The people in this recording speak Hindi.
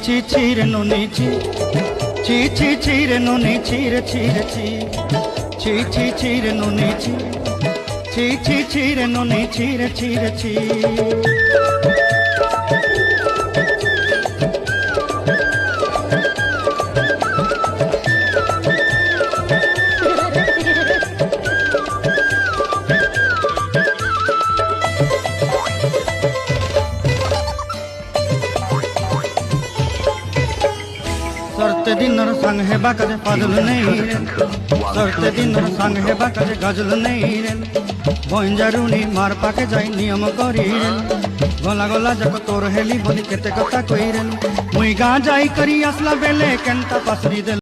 ছি ছি রে নুনি ছি ছি ছি ছি রে নুনি ছি রে ছি রে ছি ছি ছি ছি রে নুনি ছি ছি ছি ছি রে নুনি ছি রে ছি রে ছি सरते दिन संग है बाकजे पागल नहीं रे सरते दिन संग है बाकजे गजल नहीं रे बंजारुनी मार पाके जाई नियम करी रे गला गला जक तोर हेली बनी केते कथा कई रे मुई गा जाई करी असला बेले केनता पासरी दे।